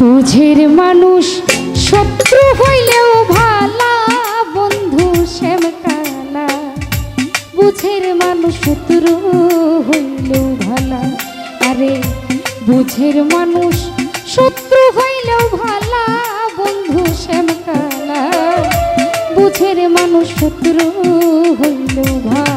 বুঝের মানুষ শত্রু হইলেও ভালা বন্ধু শ্যাম কালা, বুঝের মানুষ শত্রু হইলেও ভালা। আরে বুঝের মানুষ শত্রু হইলেও ভালা বন্ধু শ্যাম কালা, বুঝের মানুষ শত্রু হইলেও ভালা।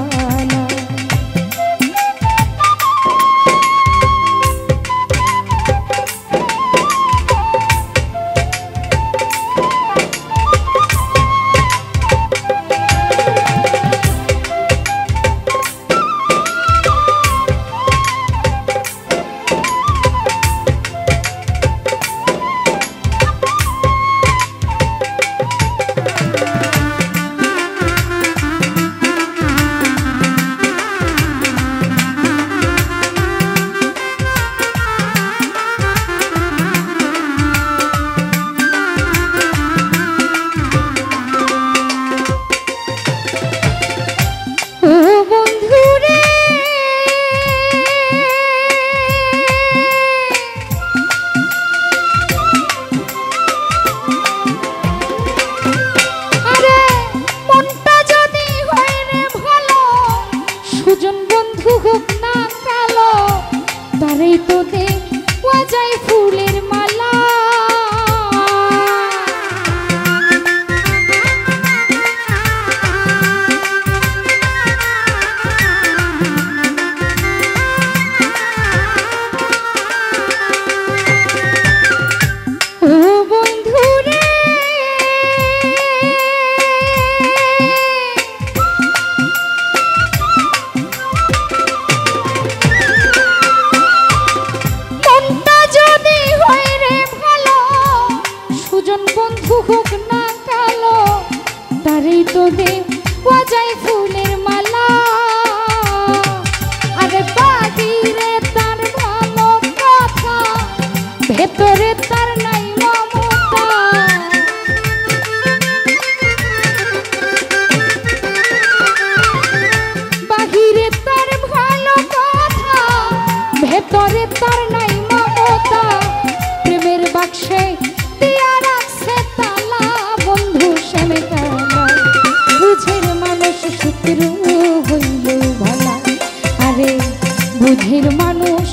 বুঝের মানুষ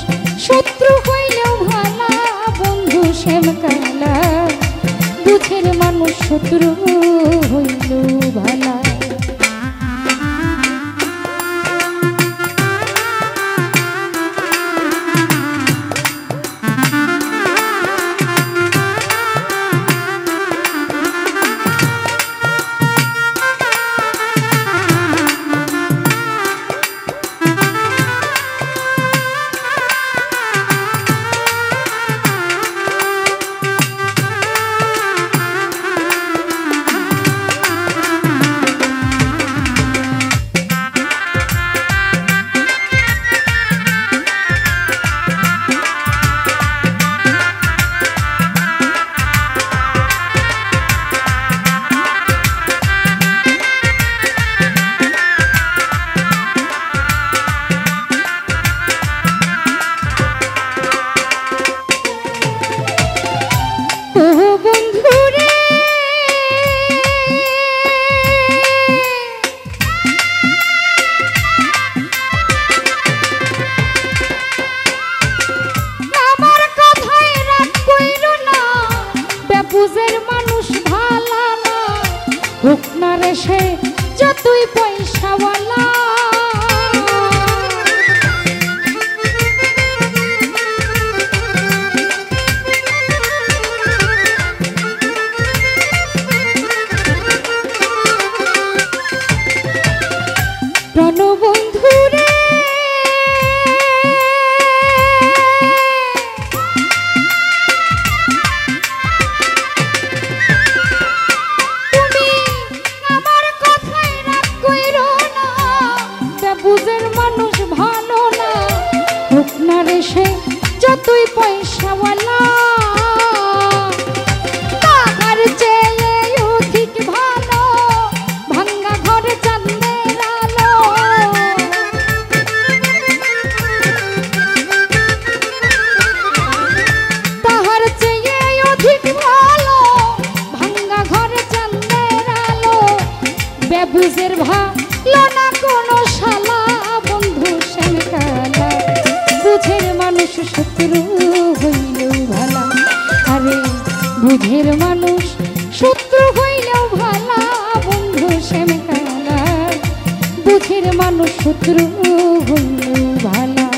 শত্রু হইলেও ভালা বন্ধু শ্যাম কালা, বুঝের মানুষ শত্রু হইলেও ভালা। বুঝের মানুষ ভালা না হোক না রে সে যতই পয়সাওয়ালা, প্রাণবন্ধু রে তুমি আমার কথায় রাগ কইরো না। বেবুজের ভালো না কোনো শালা বন্ধু শ্যাম কালা বুঝের মানুষ শত্রু হইলেও ভালা আরে বুঝের মানুষ শত্রু হইলেও ভালা বন্ধু শ্যাম কালা বুঝের মানুষ শত্রু হইলেও ভালা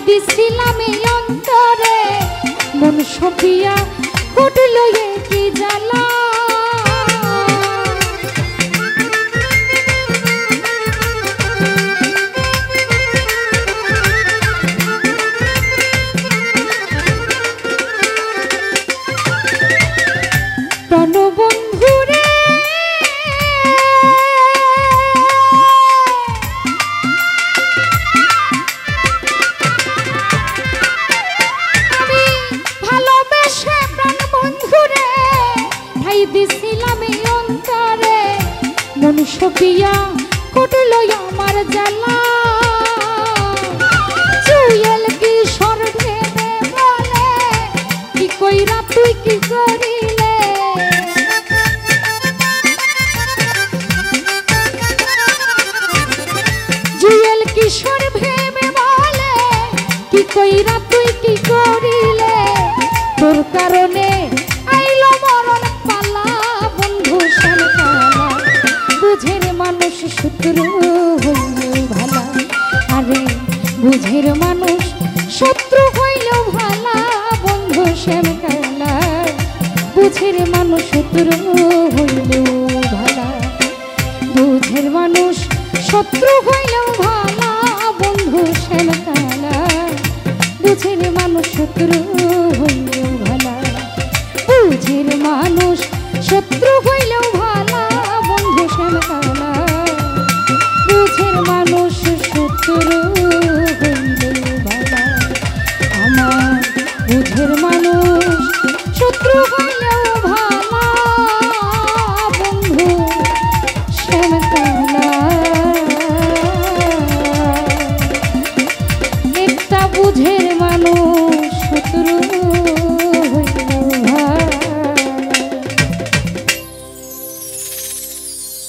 দিছিলাম এই অন্তরে মন সপিয়া ঘটল কি জ্বালা প্রাণবন্ধুরে দিছিলাম এই অন্তরে মন সপিয়া কটল আমার জ্বালা জুয়েল কিশোর ভেবে বলে কি কইরা তুই কি করিলে জুয়েল কিশোর ভেবে বলে কি কইরা তুই কি করিলে তোর কারণে আইলো মরণ পালা বন্ধু শ্যাম কালা বুঝের মানুষ শত্রু হইলেও ভালা আরে বুঝের মানুষ শত্রু হইলেও ভালা বন্ধু শ্যাম কালা বুঝের মানুষ শত্রু হইলেও ভালা বুঝের মানুষ শত্রু হইলেও ভালা বন্ধু শ্যাম কালা বুঝের মানুষ শত্রু হইলেও ভালা বুঝের মানুষ শত্রু হইলেও ভালা বন্ধু শ্যাম কালা বুঝের মানুষ শত্রু হইলেও ভালা আমার বুঝের মানুষ শত্রু